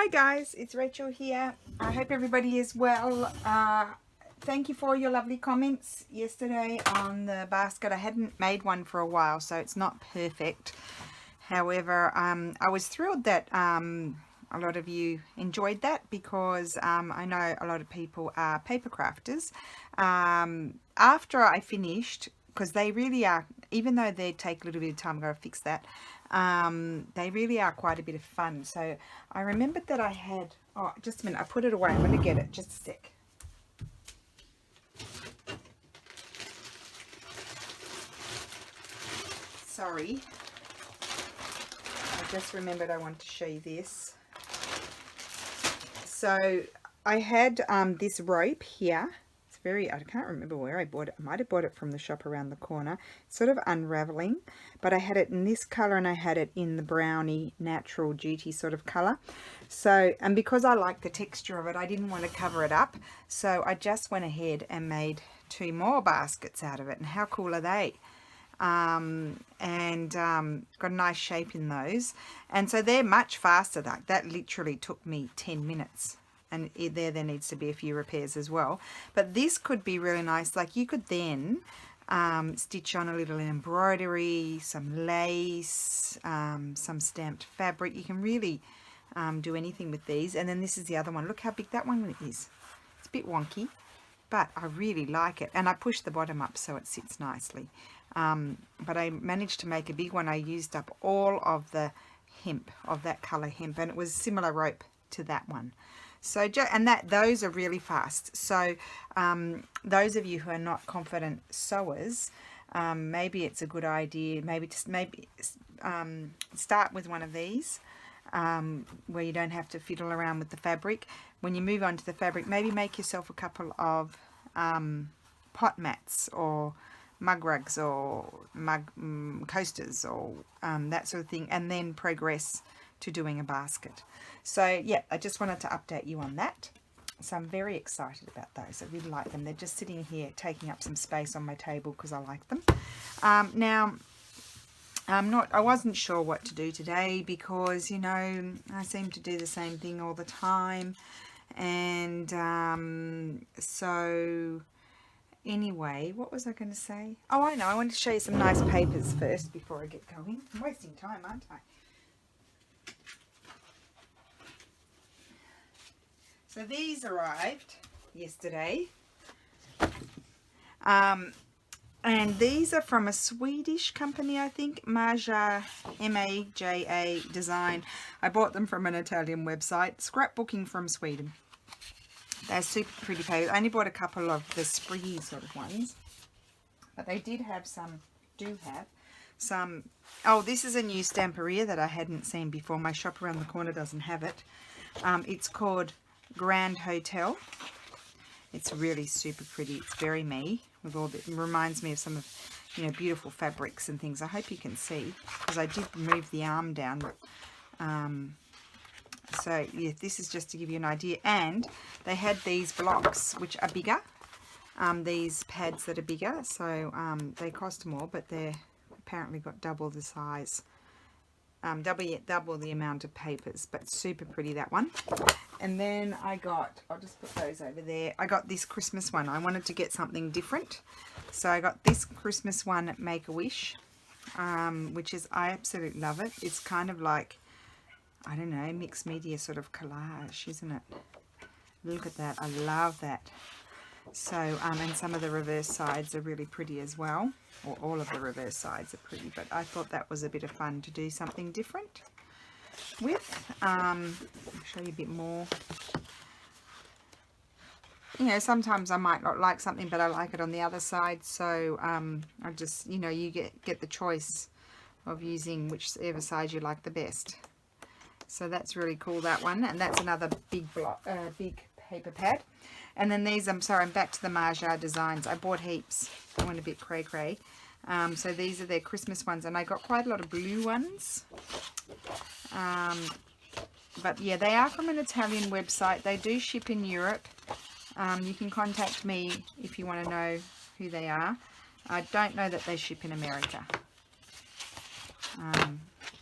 Hi guys, it's Rachel here. I hope everybody is well. Thank you for all your lovely comments yesterday on the basket. I hadn't made one for a while, so it's not perfect. However, I was thrilled that a lot of you enjoyed that because I know a lot of people are paper crafters. After I finished, because they really are, even though they take a little bit of time, I've got to fix that. They really are quite a bit of fun. So I remembered that I had, oh, just a minute, I put it away. I'm going to get it, just a sec. Sorry. I just remembered I want to show you this. So I had this rope here. It's very, I can't remember where I bought it. I might have bought it from the shop around the corner. It's sort of unraveling, but I had it in this color and I had it in the brownie natural duty sort of color. So, and because I like the texture of it, I didn't want to cover it up. So I just went ahead and made 2 more baskets out of it. And how cool are they? Got a nice shape in those, and so they're much faster. That literally took me 10 minutes, and there needs to be a few repairs as well, but this could be really nice. Like you could then stitch on a little embroidery, some lace, some stamped fabric. You can really do anything with these. And then this is the other one. Look how big that one is. It's a bit wonky, but I really like it, and I pushed the bottom up so it sits nicely. But I managed to make a big one. I used up all of the hemp, of that color hemp, and it was similar rope to that one. So, and those are really fast. So those of you who are not confident sewers, maybe it's a good idea, maybe start with one of these, where you don't have to fiddle around with the fabric. When you move on to the fabric, maybe make yourself a couple of pot mats or mug rugs or mug coasters or that sort of thing, and then progress to doing a basket. So yeah, I just wanted to update you on that. So I'm very excited about those. I really like them. They're just sitting here taking up some space on my table because I like them. Now I wasn't sure what to do today because, you know, I seem to do the same thing all the time, and so anyway, what was I going to say? Oh, I know. I wanted to show you some nice papers first before I get going. I'm wasting time, aren't I? So these arrived yesterday. And these are from a Swedish company, I think, Maja, M-A-J-A Design. I bought them from an Italian website, scrapbooking from Sweden. They're super pretty papers. I only bought a couple of the spriggy sort of ones, but they did have some, oh, this is a new stamperia that I hadn't seen before. My shop around the corner doesn't have it. It's called Grand Hotel. It's really super pretty. It's very me, with all the, it reminds me of some of, you know, beautiful fabrics and things. I hope you can see, because I did move the arm down. So yeah, this is just to give you an idea. And they had these blocks which are bigger, these pads that are bigger, so they cost more, but they're apparently got double the size, double the amount of papers, but super pretty, that one. And then I got, I'll just put those over there, I got this Christmas one. I wanted to get something different, so I got this Christmas one at Make-A-Wish, which is, I absolutely love it. It's kind of like, I don't know, mixed media sort of collage, isn't it? Look at that. I love that. So, and some of the reverse sides are really pretty as well. Or all of the reverse sides are pretty. But I thought that was a bit of fun to do something different with. I'll show you a bit more. You know, sometimes I might not like something, but I like it on the other side. So, I just, you know, you get the choice of using whichever side you like the best. So that's really cool, that one. And that's another big block, big paper pad. And then these, I'm back to the Maja designs. I bought heaps. I went a bit cray-cray. So these are their Christmas ones. And I got quite a lot of blue ones. But yeah, they are from an Italian website. They do ship in Europe. You can contact me if you want to know who they are. I don't know that they ship in America.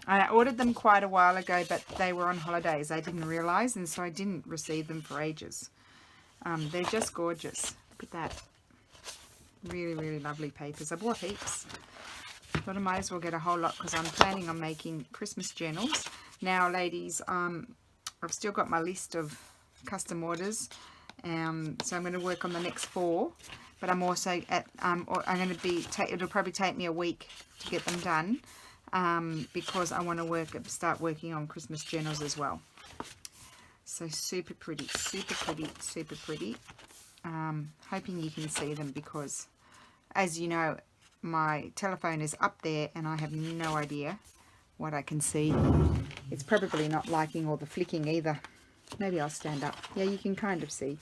I ordered them quite a while ago, but they were on holidays. I didn't realise, and so I didn't receive them for ages. They're just gorgeous. Look at that. Really, really lovely papers. I bought heaps. Thought I might as well get a whole lot because I'm planning on making Christmas journals. Now, ladies, I've still got my list of custom orders. So I'm going to work on the next 4. But I'm also at, I'm going to be, it'll probably take me a week to get them done. Because I want to start working on Christmas journals as well. So super pretty, super pretty, super pretty. Hoping you can see them because, as you know, my telephone is up there and I have no idea what I can see. It's probably not liking all the flicking either. Maybe I'll stand up. Yeah, you can kind of see.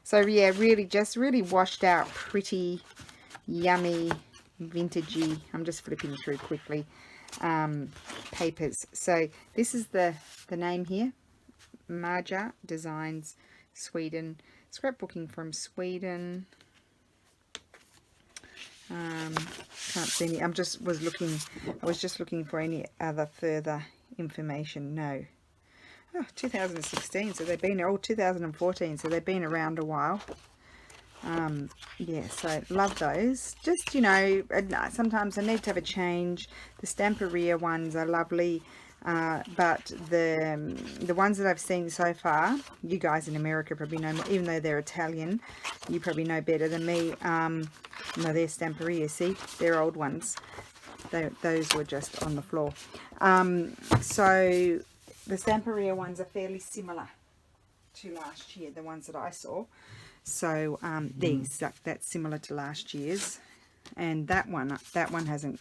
So yeah, really washed out, pretty, yummy, vintagey. I'm just flipping through quickly. Papers. So this is the name here. Marja Designs, Sweden. Scrapbooking from Sweden. Can't see any. I was just looking for any other further information. No. Oh, 2016. So they've been 2014. So they've been around a while. Yeah, so love those. Just, you know, sometimes I need to have a change. The Stamperia ones are lovely. But the ones that I've seen so far, you guys in America probably know more, even though they're Italian, you probably know better than me. No, they're Stamperia, see? They're old ones. Those were just on the floor. So the Stamperia ones are fairly similar to last year, the ones that I saw. So that's similar to last year's. And that one hasn't,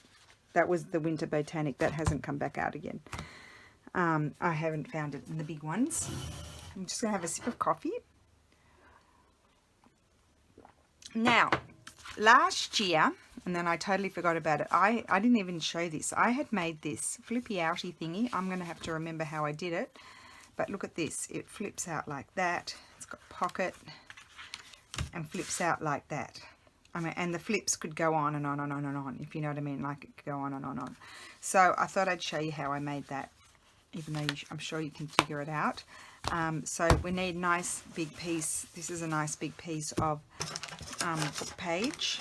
that was the Winter Botanic, that hasn't come back out again. I haven't found it in the big ones. I'm just going to have a sip of coffee. Now, last year, and then I totally forgot about it, I didn't even show this. I had made this flippy outy thingy. I'm going to have to remember how I did it. But look at this. It flips out like that. It's got pocket and flips out like that. I mean, and the flips could go on and on and on and on, if you know what I mean, like it could go on and on and on. So I thought I'd show you how I made that, even though I'm sure you can figure it out. So we need a nice big piece. This is a nice big piece of book page.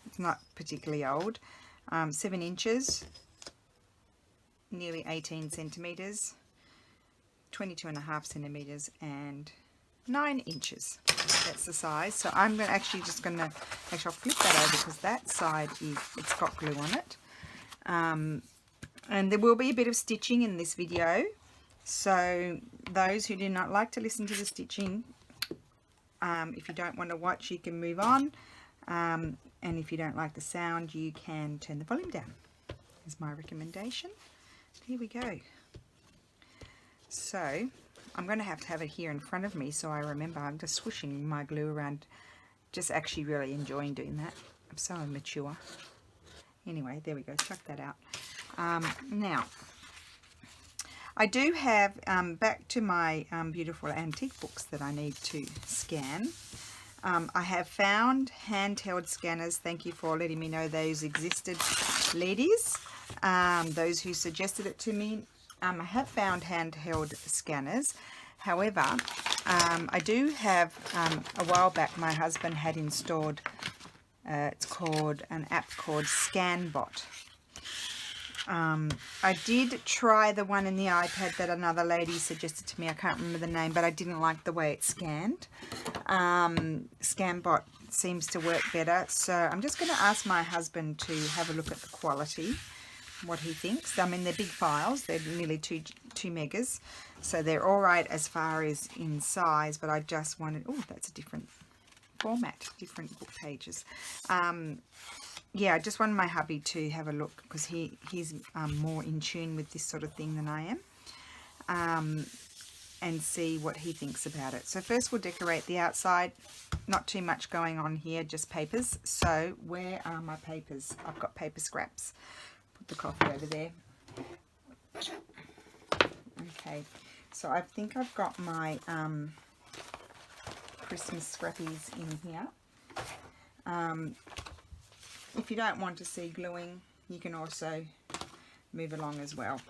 It's not particularly old. 7 inches, nearly 18 centimeters, 22.5 centimeters, and 9 inches. That's the size. So I'm actually I'll flip that over because that side it's got glue on it. And there will be a bit of stitching in this video. So those who do not like to listen to the stitching, if you don't want to watch, you can move on. And if you don't like the sound, you can turn the volume down. Is my recommendation. Here we go. So I'm going to have it here in front of me so I remember. I'm just swooshing my glue around, just actually really enjoying doing that. I'm so immature. Anyway, there we go, chuck that out. Now, I do have, back to my beautiful antique books that I need to scan. I have found handheld scanners. Thank you for letting me know those existed, ladies. Those who suggested it to me. I have found handheld scanners. However, I do have, a while back, my husband had installed, it's called an app called ScanBot. I did try the one in the iPad that another lady suggested to me. I can't remember the name, but I didn't like the way it scanned. ScanBot seems to work better. So I'm just going to ask my husband to have a look at the quality, what he thinks. I mean, they're big files. They're nearly 2 megas. So they're all right as far as in size, but I just wanted, oh, that's a different format, different book pages. Yeah, I just wanted my hubby to have a look because he's more in tune with this sort of thing than I am, and see what he thinks about it. So first we'll decorate the outside. Not too much going on here, just papers. So where are my papers? I've got paper scraps. Put the coffee over there. Okay, so I think I've got my Christmas scrappies in here. If you don't want to see gluing, you can also move along as well.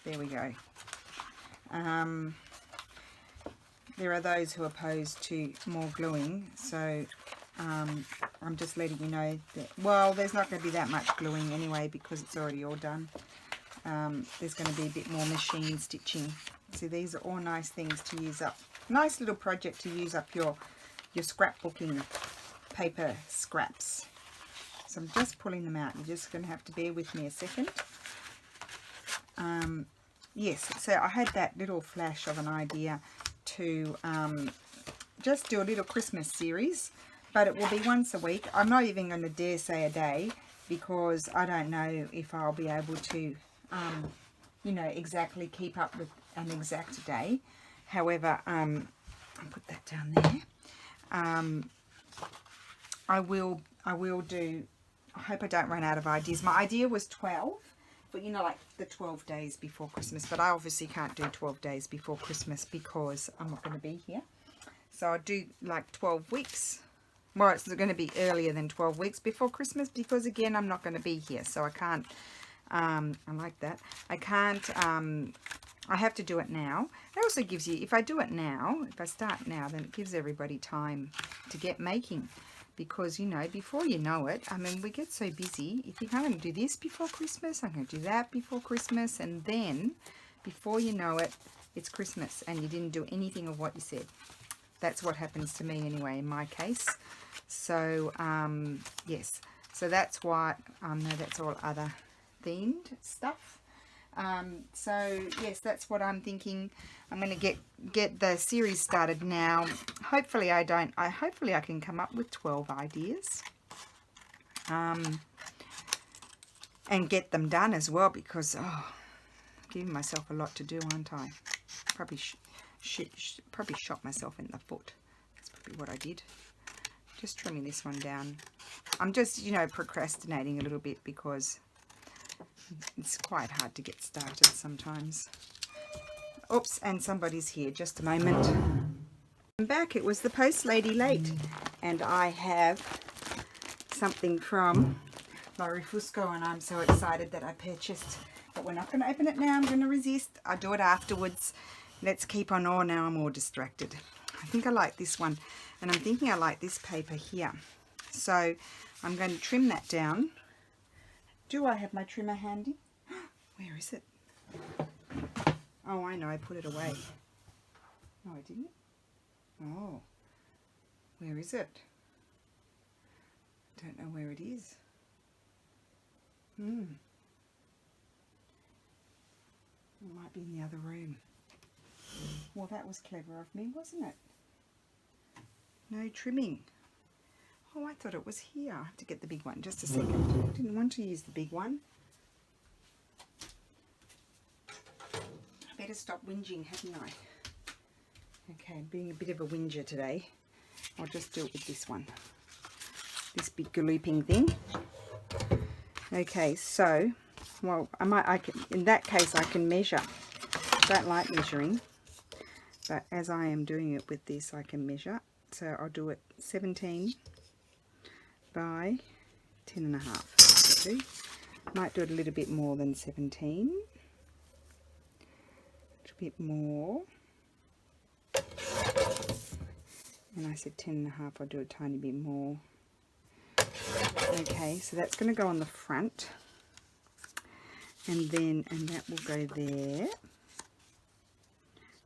There we go. There are those who are opposed to more gluing, so I'm just letting you know that, well, there's not going to be that much gluing anyway because it's already all done. There's going to be a bit more machine stitching. See, these are all nice things to use up. Nice little project to use up your scrapbooking paper scraps. So I'm just pulling them out. You're just going to have to bear with me a second. Yes, so I had that little flash of an idea to just do a little Christmas series, but it will be once a week. I'm not even going to dare say a day because I don't know if I'll be able to, you know, exactly keep up with an exact day. However, I'll put that down there. I will do, I hope I don't run out of ideas. My idea was 12. But you know, like the 12 days before Christmas. But I obviously can't do 12 days before Christmas because I'm not going to be here. So I'll do like 12 weeks. Well, it's going to be earlier than 12 weeks before Christmas because, again, I'm not going to be here. So I can't, I like that. I can't, I have to do it now. It also gives you, if I do it now, if I start now, then it gives everybody time to get making. Because, you know, before you know it, I mean, we get so busy. You think, I'm going to do this before Christmas, I'm going to do that before Christmas, and then, before you know it, it's Christmas, and you didn't do anything of what you said. That's what happens to me anyway, in my case. So, yes. So that's why, no, that's all other themed stuff. So, yes, that's what I'm thinking. I'm going to get the series started now. Hopefully hopefully I can come up with 12 ideas. And get them done as well because, oh, I'm giving myself a lot to do, aren't I? Probably probably shot myself in the foot. That's probably what I did. Just trimming this one down. I'm just, you know, procrastinating a little bit because it's quite hard to get started sometimes. Oops, and somebody's here. Just a moment. I'm back. It was the post lady late. And I have something from Laurie Fusco, and I'm so excited that I purchased. But we're not going to open it now. I'm going to resist. I'll do it afterwards. Let's keep on. Oh, now I'm all distracted. I think I like this one. And I'm thinking I like this paper here. So I'm going to trim that down. Do I have my trimmer handy? Where is it? Oh, I know. I put it away. No, I didn't. Oh. Where is it? Don't know where it is. It might be in the other room. Well, that was clever of me, wasn't it? No trimming. Oh, I thought it was here. I have to get the big one. Just a second. I didn't want to use the big one. I better stop whinging, hadn't I? Okay, I'm being a bit of a whinger today. I'll just do it with this one. This big galooping thing. Okay, so, well, in that case I can measure. I don't like measuring, but as I am doing it with this, I can measure. So I'll do it 17 by 10.5. Might do it a little bit more than 17. A bit more. And I said 10.5, I'll do a tiny bit more. Okay, so that's going to go on the front. And that will go there.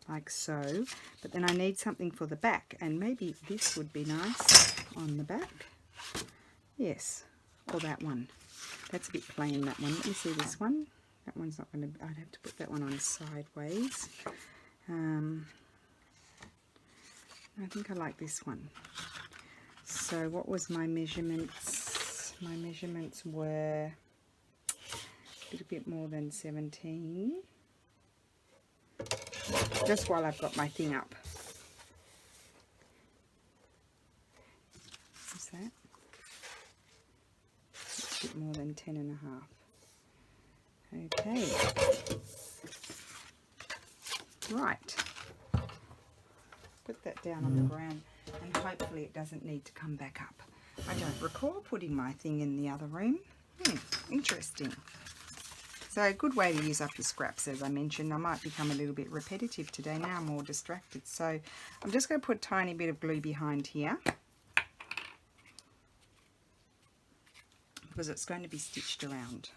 Like so. But then I need something for the back. And maybe this would be nice on the back. Yes, or that one. That's a bit plain, that one. Let me see this one. That one's not going to, I'd have to put that one on sideways. I think I like this one. So what was my measurements? My measurements were a little bit more than 17. Just while I've got my thing up. What's that? A bit more than 10.5. Okay. Right. Put that down on the ground and hopefully it doesn't need to come back up. I don't recall putting my thing in the other room. Interesting. So a good way to use up your scraps, as I mentioned. I might become a little bit repetitive today. Now I'm more distracted. So I'm just going to put a tiny bit of glue behind here, because it's going to be stitched around.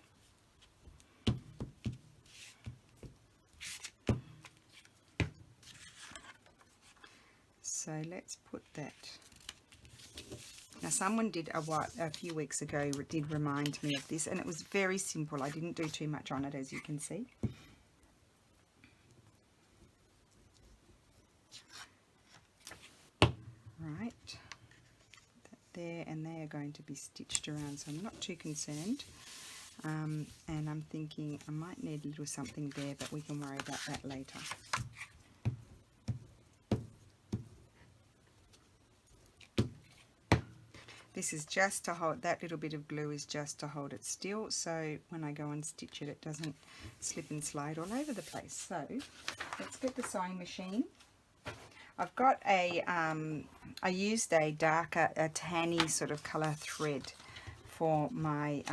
So let's put that. Now someone did a few weeks ago did remind me of this, and it was very simple. I didn't do too much on it, as you can see. Right, that there, and they are going to be stitched around, so I'm not too concerned. And I'm thinking I might need a little something there, but we can worry about that later. This is just to hold, that little bit of glue is just to hold it still, so when I go and stitch it, it doesn't slip and slide all over the place. So let's get the sewing machine. I've got a, I used a darker, a tanny sort of colour thread for my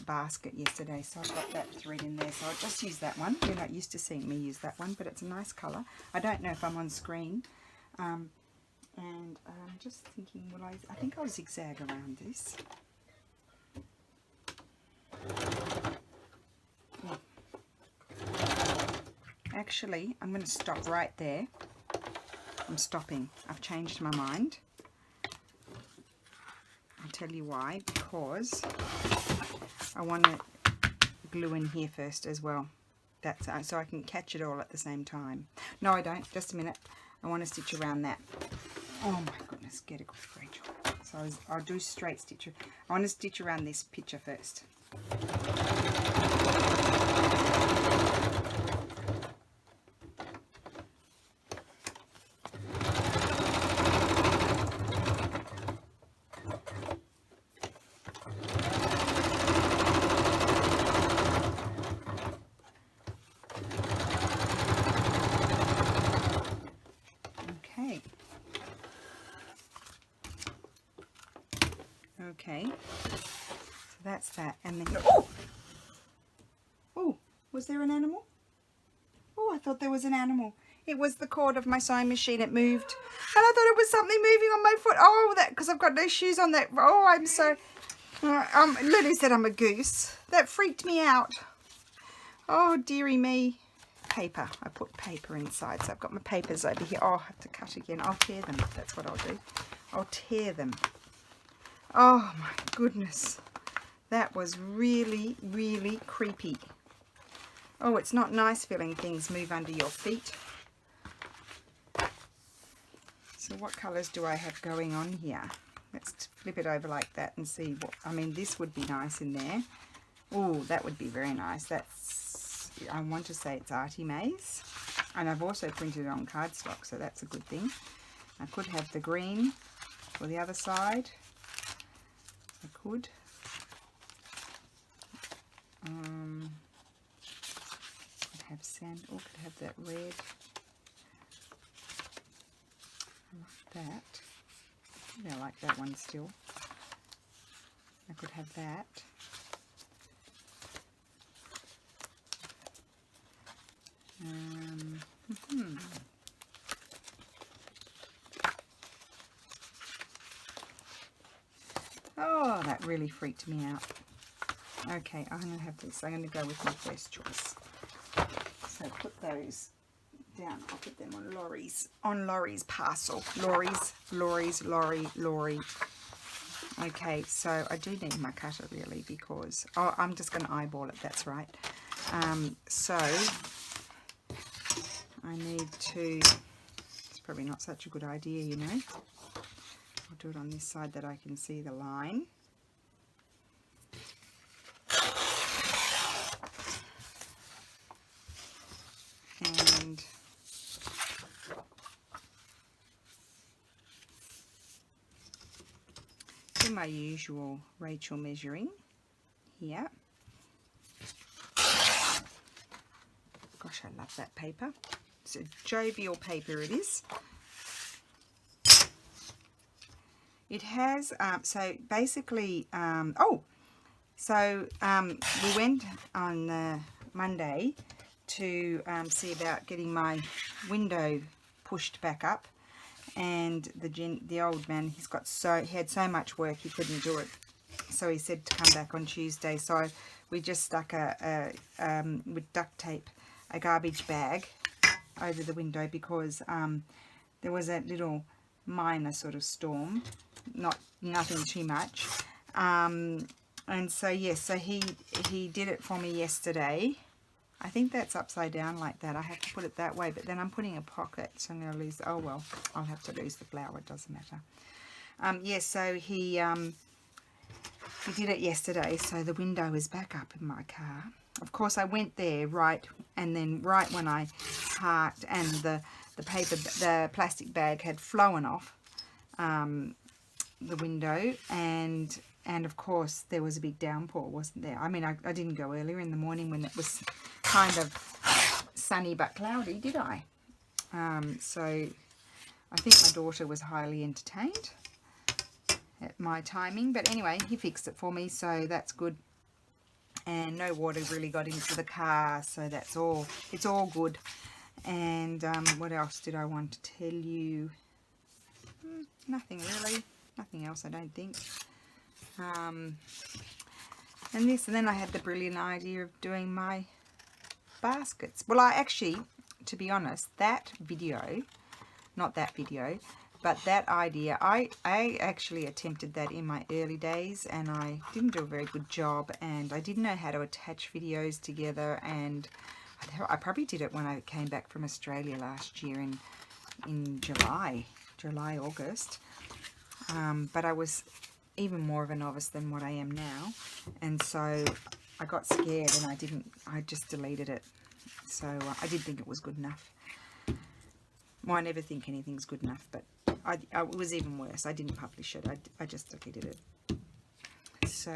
basket yesterday, so I've got that thread in there, so I'll just use that one. You're not used to seeing me use that one, but it's a nice colour. I don't know if I'm on screen. And I'm just thinking, I think I'll zigzag around this. Yeah. Actually, I'm going to stop right there. I'm stopping. I've changed my mind. I'll tell you why. Because I want to glue in here first as well. That's so I can catch it all at the same time. No, I don't. Just a minute. I want to stitch around that. Oh my goodness, get a grip, Rachel. So I'll do straight stitch. I want to stitch around this picture first. Okay, so that's that, and then, oh, was there an animal? Oh, I thought there was an animal. It was the cord of my sewing machine. It moved, and I thought it was something moving on my foot. Oh, that, because I've got no shoes on that. Oh, I'm so, Lily said I'm a goose. That freaked me out. Oh, dearie me. Paper. I put paper inside, so I've got my papers over here. Oh, I have to cut again. I'll tear them. That's what I'll do. I'll tear them. Oh my goodness, that was really, really creepy. Oh, it's not nice feeling things move under your feet. So what colours do I have going on here? Let's flip it over like that and see what, I mean, this would be nice in there. Oh, that would be very nice. That's, I want to say it's Artie Maze. And I've also printed it on cardstock, so that's a good thing. I could have the green for the other side. I could. Could have sand, or could have that red. I like that. Yeah, I like that one still. I could have that. Oh, that really freaked me out. Okay, I'm going to have this. I'm going to go with my first choice. So put those down. I'll put them on Laurie's parcel. Laurie. Okay, so I do need my cutter really, because I'm just going to eyeball it. That's right. So I need to. It's probably not such a good idea, you know. I'll do it on this side that I can see the line. And do my usual Rachel measuring here. Gosh, I love that paper. It's a jovial paper it is. It has, so basically, we went on Monday to see about getting my window pushed back up, and the old man, he had so much work he couldn't do it, so he said to come back on Tuesday. So we just stuck with duct tape a garbage bag over the window, because there was a little minor sort of storm, nothing too much, and so yes, so he did it for me yesterday. I think that's upside down like that. I have to put it that way, but then I'm putting a pocket, so I'm going to lose, oh well, I'll have to lose the flower, it doesn't matter. Yes, so he did it yesterday, so the window is back up in my car. Of course, I went there right when I parked, and the plastic bag had flown off the window, and of course there was a big downpour, wasn't there? I mean, I didn't go earlier in the morning when it was kind of sunny but cloudy, did I? So I think my daughter was highly entertained at my timing, but anyway, he fixed it for me, so that's good. And no water really got into the car, so it's all good. And what else did I want to tell you? Nothing really, nothing else, I don't think. And then I had the brilliant idea of doing my baskets. Well, I actually, to be honest, that idea, I actually attempted that in my early days, and I didn't do a very good job, and I didn't know how to attach videos together, and I probably did it when I came back from Australia last year in July, August, but I was even more of a novice than what I am now, and so I got scared and I just deleted it. So I did think it was good enough. Well, I never think anything's good enough, but it was even worse. I didn't publish it. I just deleted it. So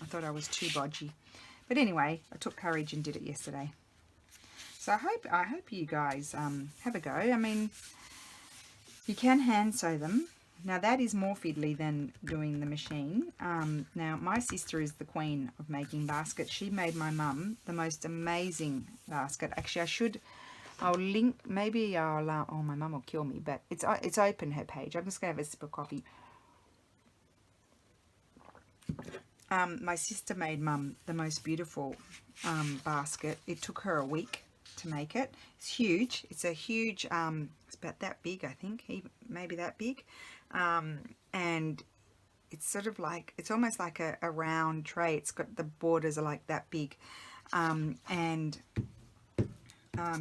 I thought I was too bodgy. But anyway, I took courage and did it yesterday. So I hope you guys have a go. I mean, you can hand sew them. Now that is more fiddly than doing the machine. Now my sister is the queen of making baskets. She made my mum the most amazing basket. Actually, I'll link, maybe I'll, oh, my mum will kill me, but it's open, her page. I'm just going to have a sip of coffee. My sister made mum the most beautiful basket. It took her a week to make it. It's huge. It's a huge, it's about that big, I think, maybe that big. And it's sort of like, it's almost like a round tray. It's got, the borders are like that big.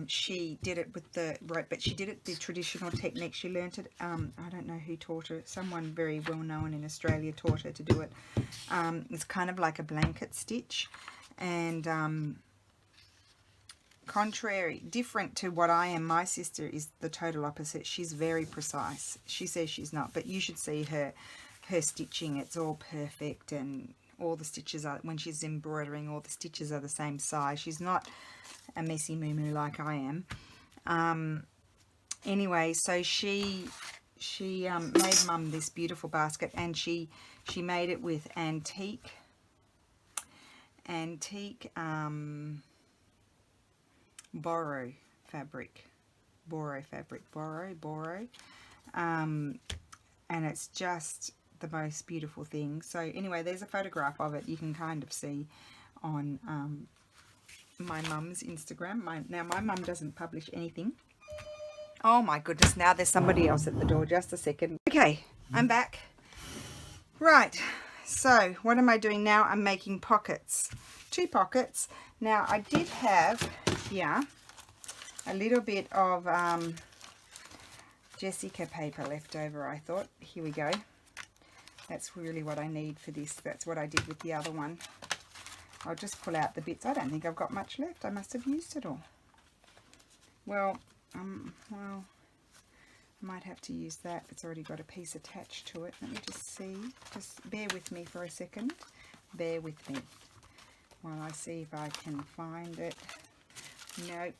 She did it with the rope, but she did it the traditional technique. She learnt it, I don't know who taught her. Someone very well known in Australia taught her to do it. It's kind of like a blanket stitch, and different to what I am. My sister is the total opposite. She's very precise. She says she's not, but you should see her stitching. It's all perfect, and all the stitches are, when she's embroidering, all the stitches are the same size. She's not a messy moo like I am. Anyway, so she made mum this beautiful basket, and she made it with antique boro fabric, and it's just the most beautiful thing. So anyway, there's a photograph of it. You can kind of see on my mum's Instagram. Now my mum doesn't publish anything. Oh my goodness, now there's somebody else at the door. Just a second. Okay, I'm back. Right, so what am I doing now? I'm making pockets, 2 pockets. Now I did have here a little bit of Jessica paper left over. I thought, here we go. That's really what I need for this. That's what I did with the other one. I'll just pull out the bits. I don't think I've got much left. I must have used it all. Well, I might have to use that. It's already got a piece attached to it. Let me just see. Just bear with me for a second. Bear with me while I see if I can find it. Nope.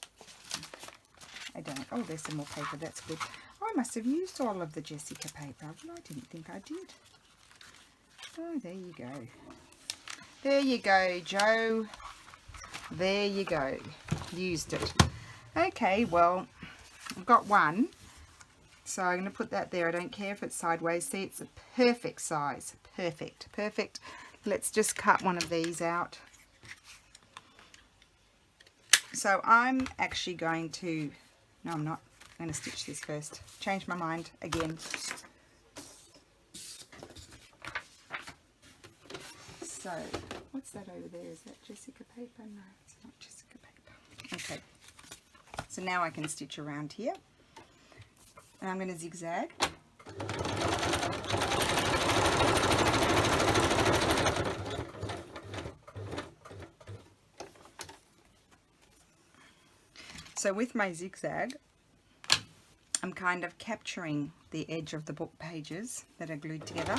I don't. Oh, there's some more paper. That's good. Oh, I must have used all of the Jessica paper. Well, I didn't think I did. Oh, there you go. There you go, Joe. There you go. Used it. Okay, well, I've got one. So I'm going to put that there. I don't care if it's sideways. See, it's a perfect size. Perfect. Perfect. Let's just cut one of these out. So I'm actually going to... No, I'm not. I'm going to stitch this first. Change my mind again. So, what's that over there? Is that Jessica paper? No, it's not Jessica paper. Okay. So now I can stitch around here. And I'm going to zigzag. So with my zigzag, I'm kind of capturing the edge of the book pages that are glued together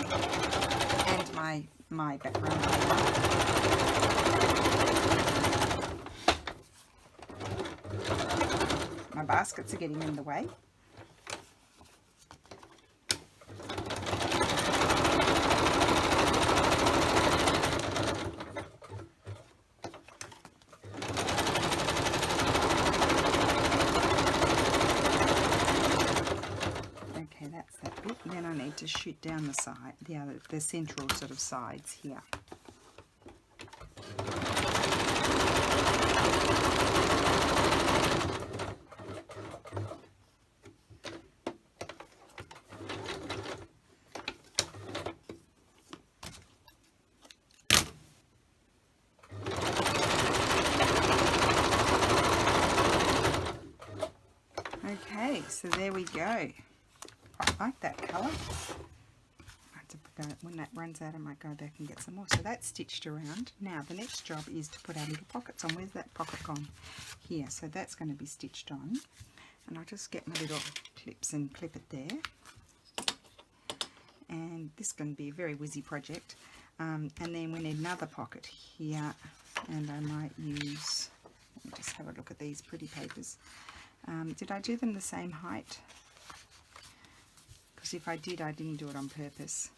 and my background paper. My baskets are getting in the way. To shoot down the side, the central sort of sides here. Okay, so there we go. I like that colour. When that runs out, I might go back and get some more. So that's stitched around. Now the next job is to put our little pockets on. Where's that pocket gone? Here. So that's going to be stitched on. And I'll just get my little clips and clip it there. And this is going to be a very whizzy project. And then we need another pocket here. And I might use... Let me just have a look at these pretty papers. Did I do them the same height? Because if I did, I didn't do it on purpose.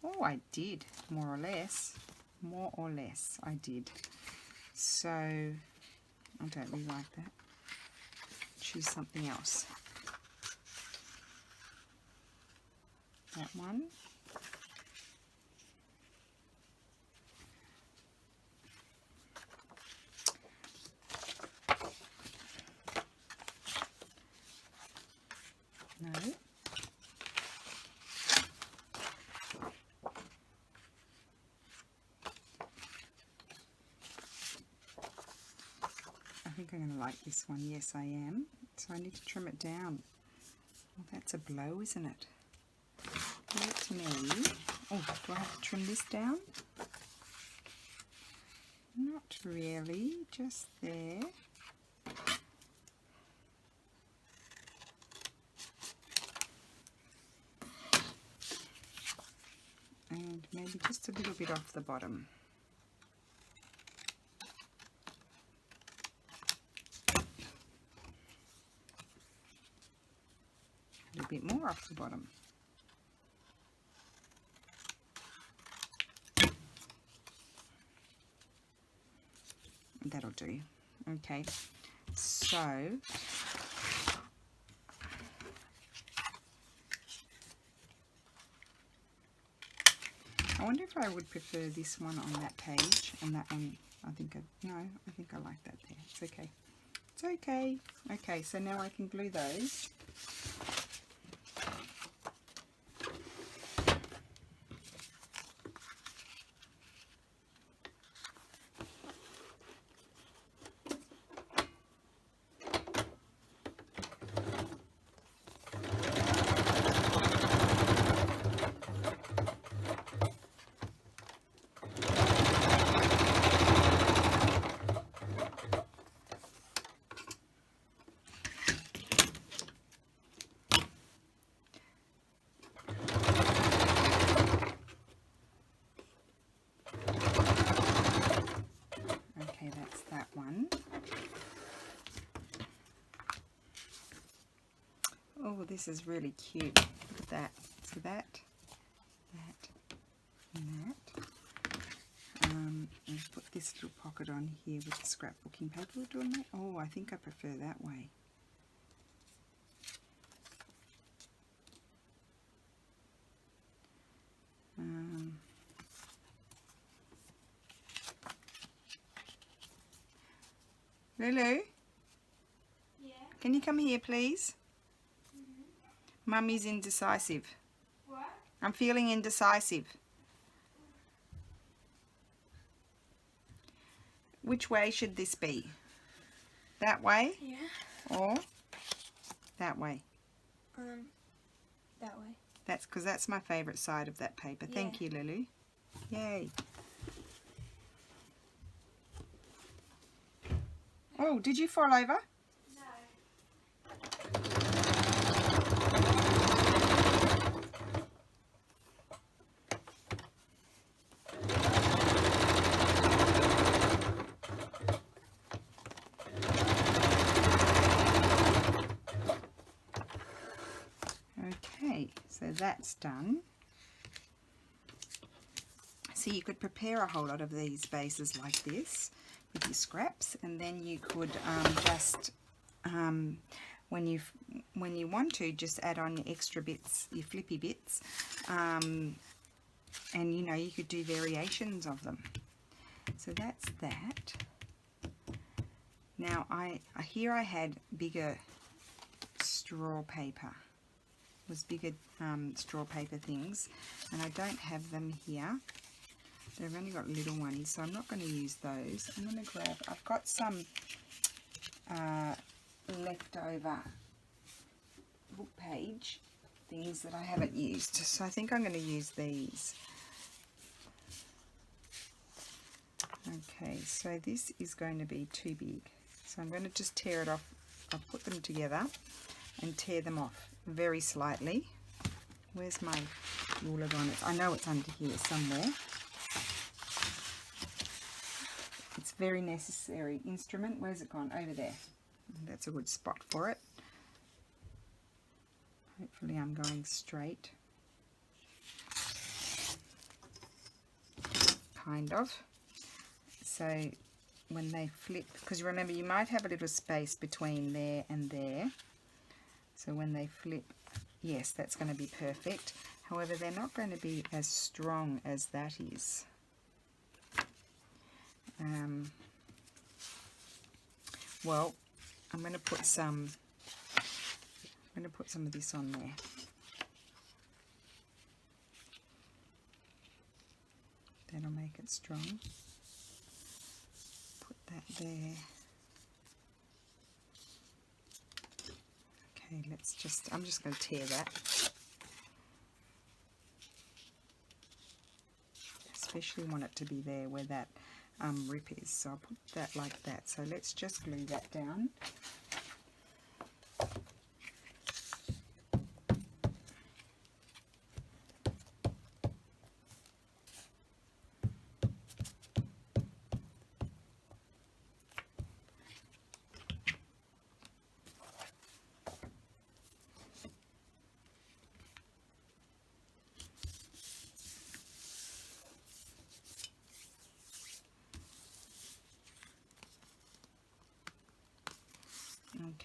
Oh, I did, more or less. More or less, I did. So, I don't really like that. Choose something else. That one. No. I think I'm going to like this one. Yes, I am. So I need to trim it down. Well, that's a blow, isn't it? Let me... Oh, do I have to trim this down? Not really, just there. And maybe just a little bit off the bottom. A little bit more off the bottom. That'll do. Okay, so I wonder if I would prefer this one on that page and that one. I think I like that there. It's okay. It's okay. Okay, so now I can glue those. Oh, this is really cute. Look at that. So that, and that. put this little pocket on here with the scrapbooking paper. Doing that? Oh, I think I prefer that way. Lulu? Yeah? Can you come here, please? Mm-hmm. Mummy's indecisive. What? I'm feeling indecisive. Which way should this be? That way Yeah. or that way? That way. That's because that's my favourite side of that paper. Yeah. Thank you, Lulu. Yay. Oh, did you fall over? No. Okay, so that's done. So you could prepare a whole lot of these bases like this with your scraps, and then you could just when you want to, just add on your extra bits, your flippy bits, and you know, you could do variations of them. So that's that. Now here I had bigger straw paper, bigger straw paper things, and I don't have them here. They've only got little ones, so I'm not going to use those. I'm going to grab, I've got some leftover book page things that I haven't used, so I think I'm going to use these. Okay, so this is going to be too big, so I'm going to just tear it off. I'll put them together and tear them off very slightly. Where's my ruler gone? I know it's under here somewhere. It's very necessary instrument. Where's it gone? Over there. That's a good spot for it. Hopefully I'm going straight. Kind of. So when they flip, because remember you might have a little space between there and there. So when they flip, yes, that's going to be perfect. However, they're not going to be as strong as that is. Well, I'm going to put some of this on there. That'll make it strong. Put that there. Okay, I'm just going to tear that. Especially want it to be there where that rip is, so I'll put that like that. So let's just glue that down.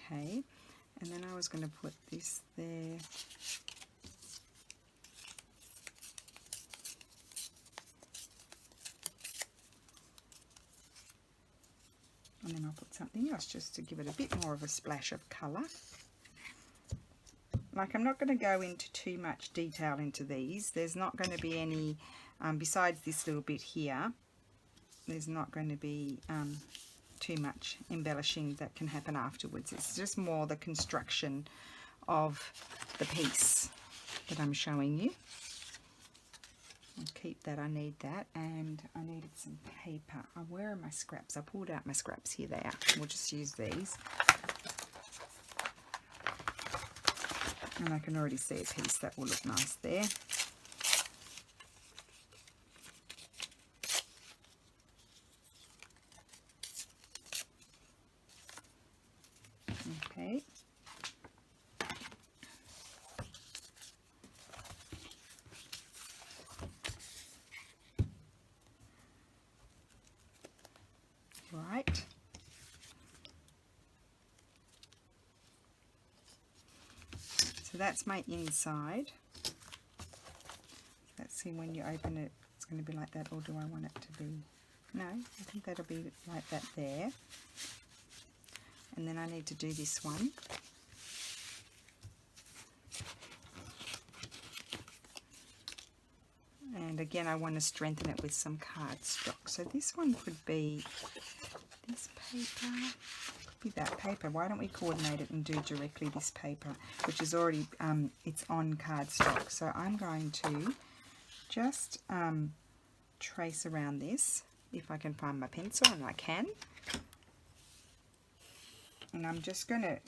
Okay, and then I was going to put this there. And then I'll put something else just to give it a bit more of a splash of colour. Like, I'm not going to go into too much detail into these. There's not going to be any, besides this little bit here, there's not going to be too much embellishing that can happen afterwards. It's just more the construction of the piece that I'm showing you. I'll keep that, I need that, and I needed some paper. Where are my scraps? I pulled out my scraps, here they are. We'll just use these. And I can already see a piece that will look nice there. Okay. So that's my inside. Let's see, when you open it, it's going to be like that, or do I want it to be? No, I think that'll be like that there. And then I need to do this one. And again, I want to strengthen it with some cardstock. So this one could be this paper, could be that paper. Why don't we coordinate it and do directly this paper, which is already, it's on cardstock. So I'm going to just trace around this, if I can find my pencil, and I can. And I'm just going to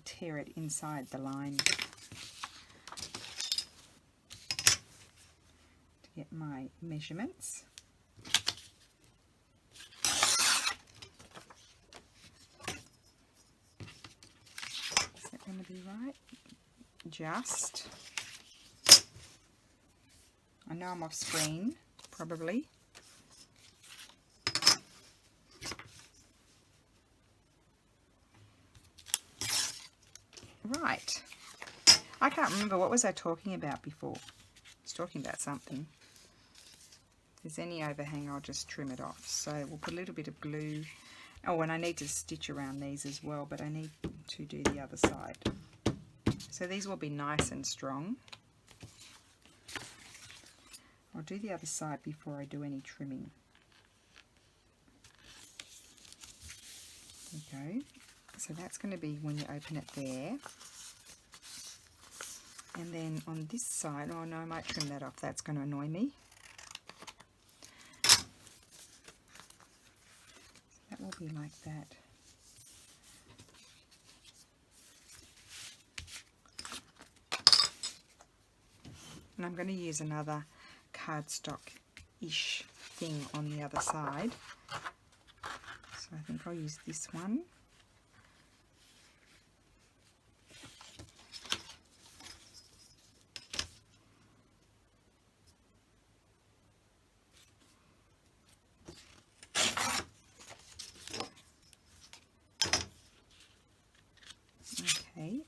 tear it inside the line to get my measurements. Is that going to be right? Just. I know I'm off screen, probably. Right. I can't remember, what was I talking about before? I was talking about something. If there's any overhang, I'll just trim it off. So we'll put a little bit of glue. Oh, and I need to stitch around these as well, but I need to do the other side. So these will be nice and strong. I'll do the other side before I do any trimming. There we go. So that's going to be when you open it there. And then on this side, oh no, I might trim that off. That's going to annoy me. So that will be like that. And I'm going to use another cardstock-ish thing on the other side. So I think I'll use this one. Okay,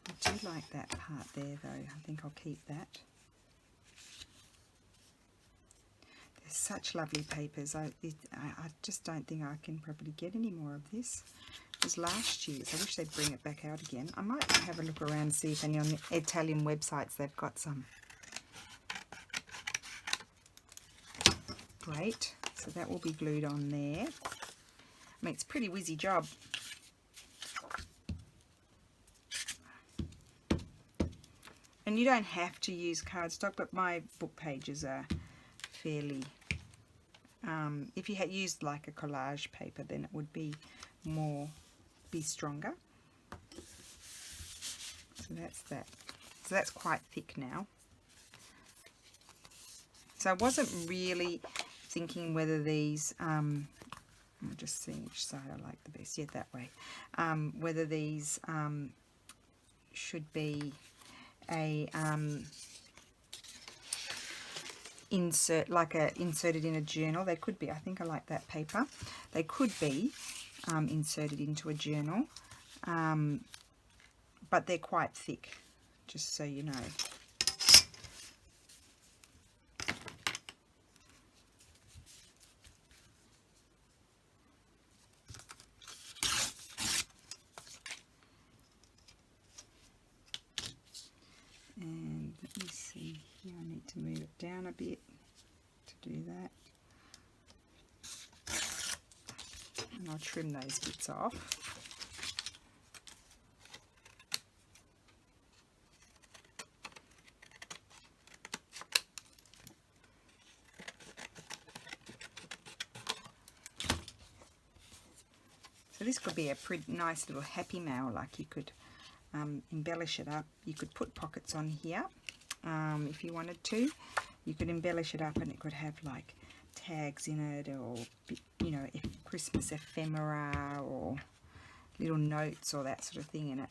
I do like that part there though. I think I'll keep that. They're such lovely papers. I just don't think I can probably get any more of this. It was last year's. I wish they'd bring it back out again. I might have a look around and see if any on the Italian websites they've got some. Great. So that will be glued on there. I mean, it's a pretty whizzy job. And you don't have to use cardstock, but my book pages are fairly, if you had used like a collage paper, then it would be stronger. So that's that. So that's quite thick now. So I wasn't really thinking whether these, I'm just seeing which side I like the best. Yeah, that way. Whether these should be a inserted in a journal. They could be. I think I like that paper. They could be inserted into a journal, but they're quite thick, just so you know. And let me see here, I need to move it down a bit to do that. And I'll trim those bits off. So this could be a pretty nice little happy mail, like you could embellish it up. You could put pockets on here if you wanted to. You could embellish it up and it could have like tags in it, or, you know, Christmas ephemera or little notes or that sort of thing in it.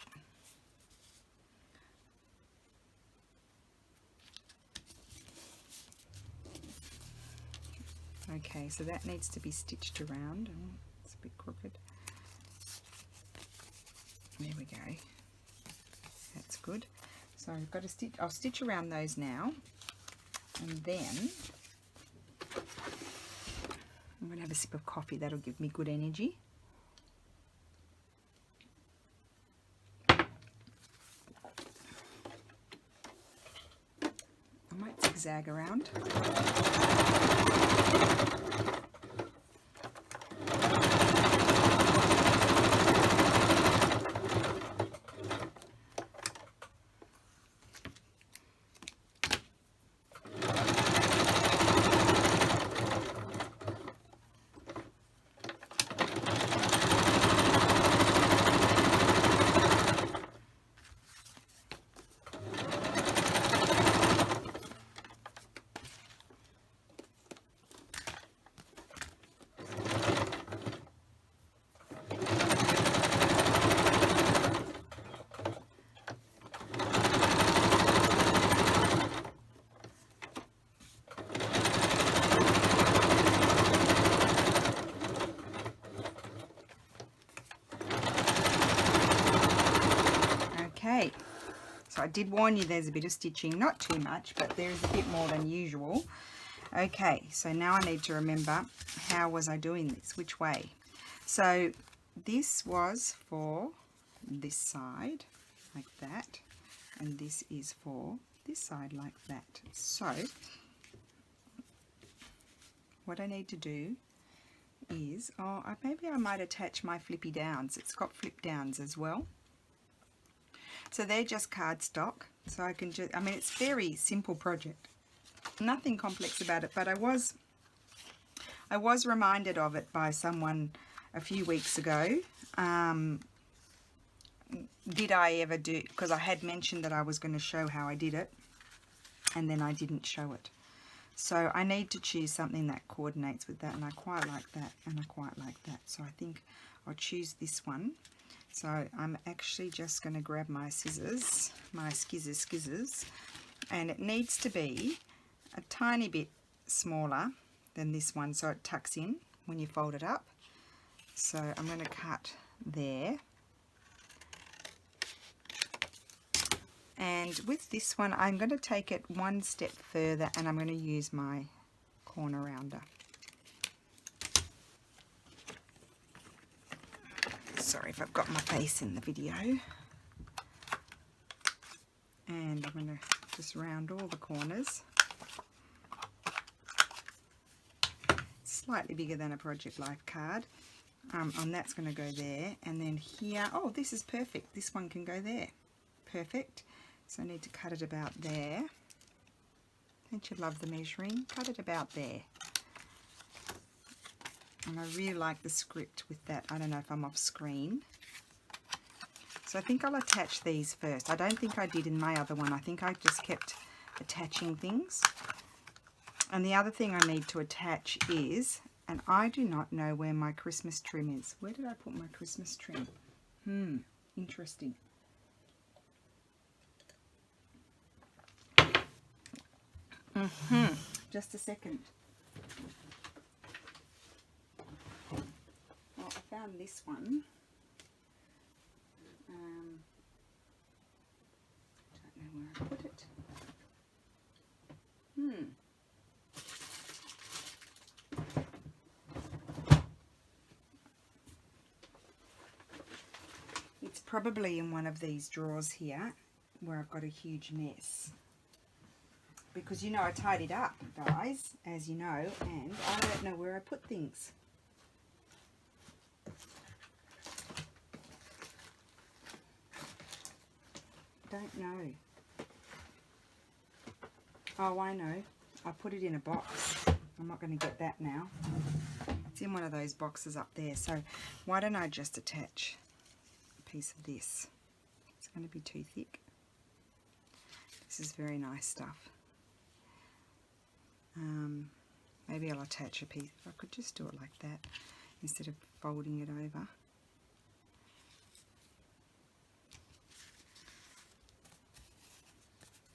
Okay, so that needs to be stitched around. Oh, it's a bit crooked. There we go. good. So I've got to stitch, I'll stitch around those now, and then I'm going to have a sip of coffee. That'll give me good energy. I might zigzag around. Okay, so I did warn you there's a bit of stitching, not too much, but there's a bit more than usual. Okay, so now I need to remember, how was I doing this, which way? So this was for this side, like that, and this is for this side, like that. So what I need to do is, maybe I might attach my flippy downs. It's got flip downs as well. So they're just cardstock, so I can just, I mean, it's a very simple project, nothing complex about it, but I was reminded of it by someone a few weeks ago. Did I ever do, because I had mentioned that I was going to show how I did it, and then I didn't show it. So I need to choose something that coordinates with that, and I quite like that, and I quite like that. So I think I'll choose this one. So I'm actually just going to grab my scissors, my skizzers, and it needs to be a tiny bit smaller than this one, so it tucks in when you fold it up. So I'm going to cut there. And with this one, I'm going to take it one step further, and I'm going to use my corner rounder. Sorry if I've got my face in the video. And I'm going to just round all the corners. Slightly bigger than a Project Life card. And that's going to go there. And then here, oh, this is perfect. This one can go there. Perfect. So I need to cut it about there. Don't you love the measuring? Cut it about there. And I really like the script with that. I don't know if I'm off screen. So I think I'll attach these first. I don't think I did in my other one. I think I just kept attaching things. And the other thing I need to attach is, and I do not know where my Christmas trim is. Where did I put my Christmas trim? Interesting. Just a second. Well, I found this one. Don't know where I put it. It's probably in one of these drawers here where I've got a huge mess. Because, you know, I tied it up, guys, as you know, and I don't know where I put things. Don't know. Oh, I know. I put it in a box. I'm not going to get that now. It's in one of those boxes up there. So why don't I just attach a piece of this? It's going to be too thick. This is very nice stuff. Maybe I'll attach a piece. I could just do it like that instead of folding it over.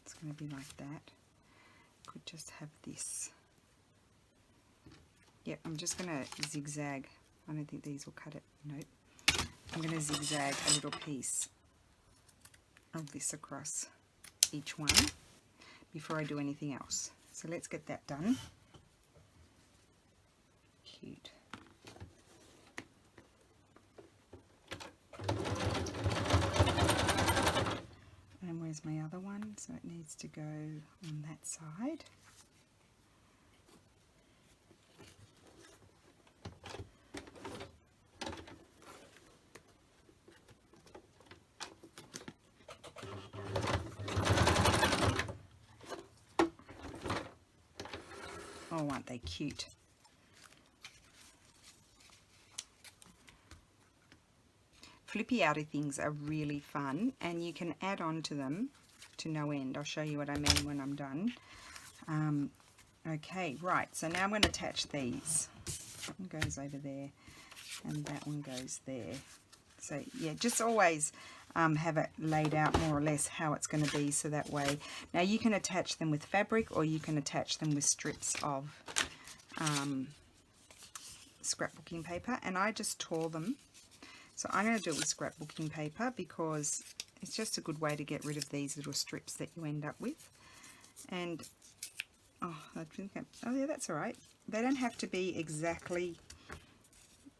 It's going to be like that. Could just have this. Yep, I'm just going to zigzag. I don't think these will cut it. Nope. I'm going to zigzag a little piece of this across each one before I do anything else. So let's get that done. Cute. And where's my other one? So it needs to go on that side. Oh, aren't they cute? Flippy outy things are really fun, and you can add on to them to no end. I'll show you what I mean when I'm done. Okay, right, so now I'm going to attach these. That one goes over there and that one goes there. So yeah, just always have it laid out more or less how it's going to be, so that way. Now you can attach them with fabric, or you can attach them with strips of scrapbooking paper, and I just tore them. So I'm going to do it with scrapbooking paper because it's just a good way to get rid of these little strips that you end up with. And oh, I think oh yeah, that's all right. They don't have to be exactly,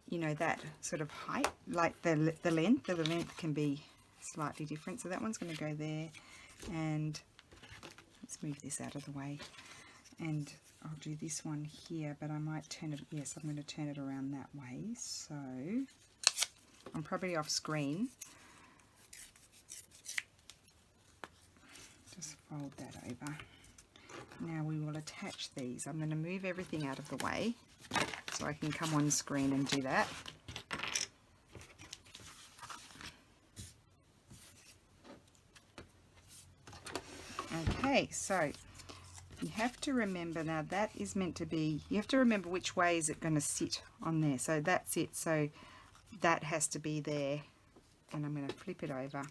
you know, that sort of height, like the length. The length can be slightly different. So that one's going to go there, and let's move this out of the way. And I'll do this one here, but I might turn it, yes, I'm going to turn it around that way. So I'm probably off screen. Just fold that over. Now we will attach these. I'm going to move everything out of the way so I can come on screen and do that. Okay, so you have to remember, now that is meant to be, you have to remember which way is it going to sit on there. So that's it. So that has to be there, and I'm going to flip it over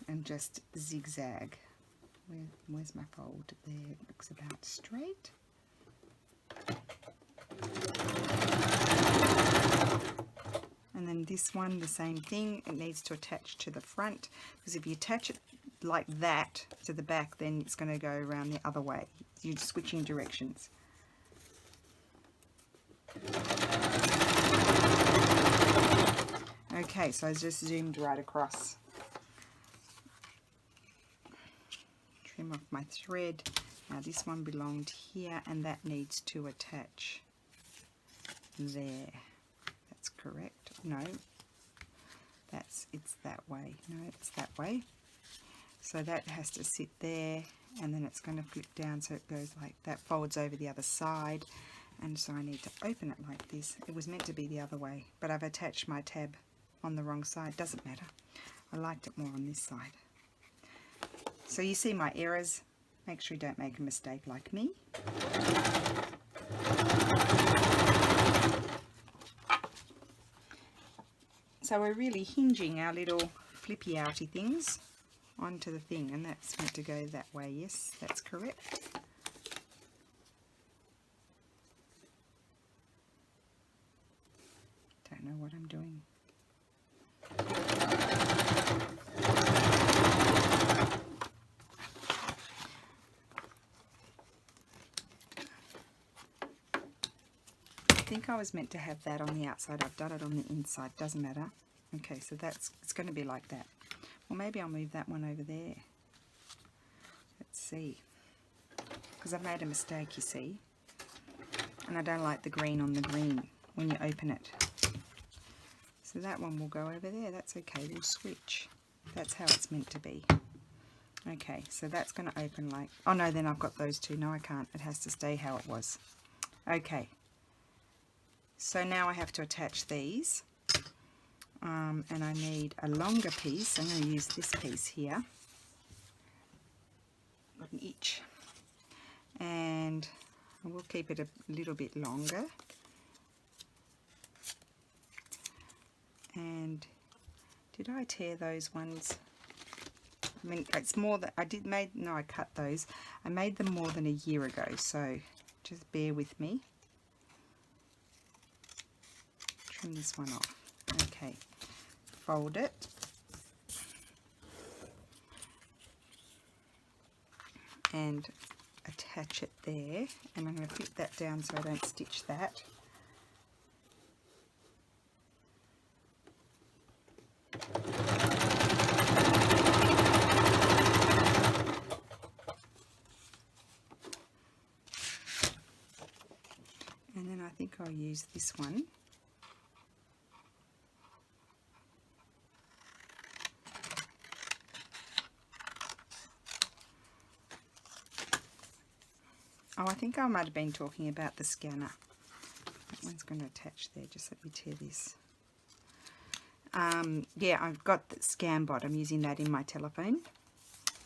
and just zigzag. Where's my fold? There, it looks about straight. And then this one, the same thing, it needs to attach to the front, because if you attach it like that to the back, then it's going to go around the other way. You're switching directions. Okay, so I just zoomed right across. Trim off my thread. Now this one belonged here, and that needs to attach there. That's correct. No, it's that way. No, it's that way. So that has to sit there, and then it's going to flip down so it goes like that, folds over the other side. And so I need to open it like this. It was meant to be the other way, but I've attached my tab on the wrong side. Doesn't matter. I liked it more on this side. So you see my errors. Make sure you don't make a mistake like me. So we're really hinging our little flippy outy things onto the thing, and that's meant to go that way. Yes, that's correct. Don't know what I'm doing. I think I was meant to have that on the outside. I've done it on the inside. Doesn't matter. Okay, so it's going to be like that. Well, maybe I'll move that one over there. Let's see. Because I've made a mistake, you see. And I don't like the green on the green when you open it. So that one will go over there. That's okay. We'll switch. That's how it's meant to be. Okay, so that's going to open like... Oh, no, then I've got those two. No, I can't. It has to stay how it was. Okay. So now I have to attach these. And I need a longer piece. I'm going to use this piece here. Got an itch. And I will keep it a little bit longer. And did I tear those ones? I mean, it's more that I did make, no, I cut those. I made them more than a year ago, so just bear with me. Trim this one off. Okay, fold it. and attach it there, and I'm going to flip that down so I don't stitch that. And then I think I'll use this one. Oh, I think I might have been talking about the scanner. That one's going to attach there. Just let me tear this. Yeah, I've got the scan bot. I'm using that in my telephone.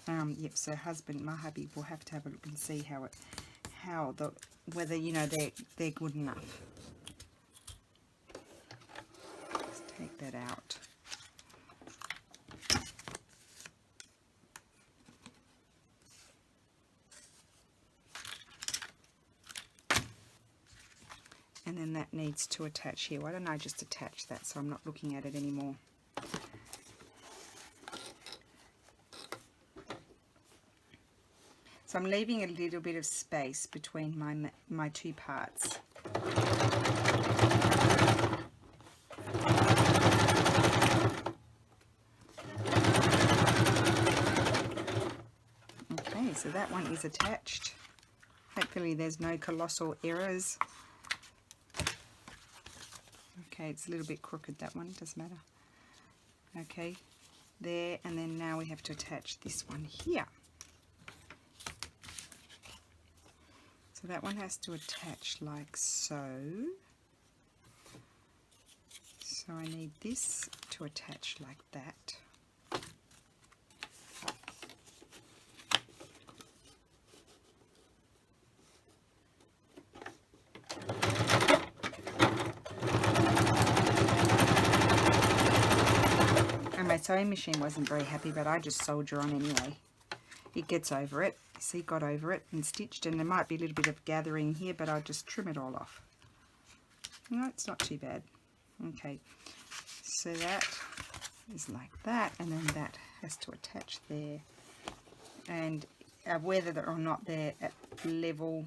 Yep. So my hubby will have to have a look and see whether you know they're good enough. Let's take that out. And then that needs to attach here. Why don't I just attach that so I'm not looking at it anymore? So I'm leaving a little bit of space between my two parts. Okay, so that one is attached. Hopefully there's no colossal errors. Okay, it's a little bit crooked, that one, doesn't matter. Okay, there, and then now we have to attach this one here. So that one has to attach like so. So I need this to attach like that. And my sewing machine wasn't very happy, but I just soldier on anyway. It gets over it. See, got over it and stitched, and there might be a little bit of gathering here, but I'll just trim it all off. No, it's not too bad. Okay, so that is like that, and then that has to attach there. And whether or not they're at level,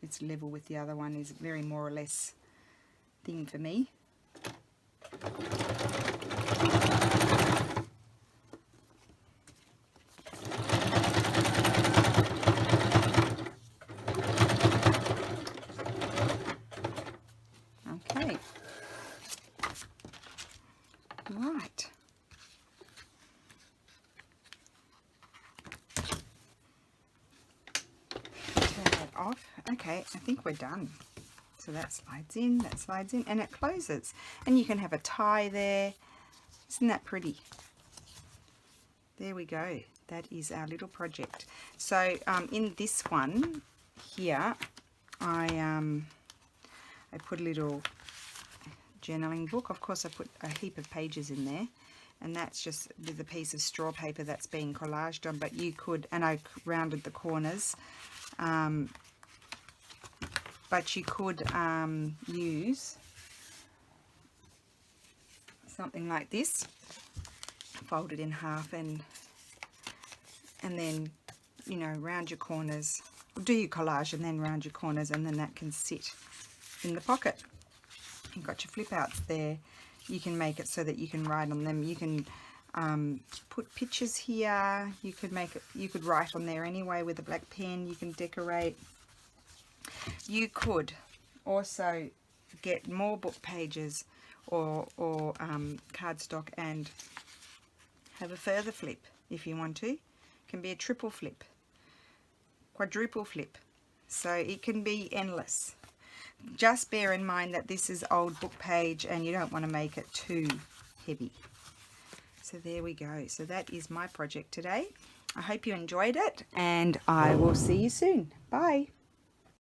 it's level with the other one, is very more or less thing for me. Okay. Right. Turn that off. Okay, I think we're done. So that slides in, and it closes. And you can have a tie there. Isn't that pretty? There we go. That is our little project. So in this one here, I put a little journaling book. Of course, I put a heap of pages in there, and that's just with a piece of straw paper that's being collaged on. But you could, and I rounded the corners. But you could use something like this, fold it in half, and then, you know, round your corners, do your collage and then round your corners, and then that can sit in the pocket. You've got your flip outs there. You can make it so that you can write on them. You can put pictures here. You could make it, you could write on there anyway with a black pen. You can decorate. You could also get more book pages or cardstock and have a further flip if you want to. It can be a triple flip, quadruple flip, so it can be endless. Just bear in mind that this is old book page and you don't want to make it too heavy. So there we go. So that is my project today. I hope you enjoyed it, and I will see you soon. Bye.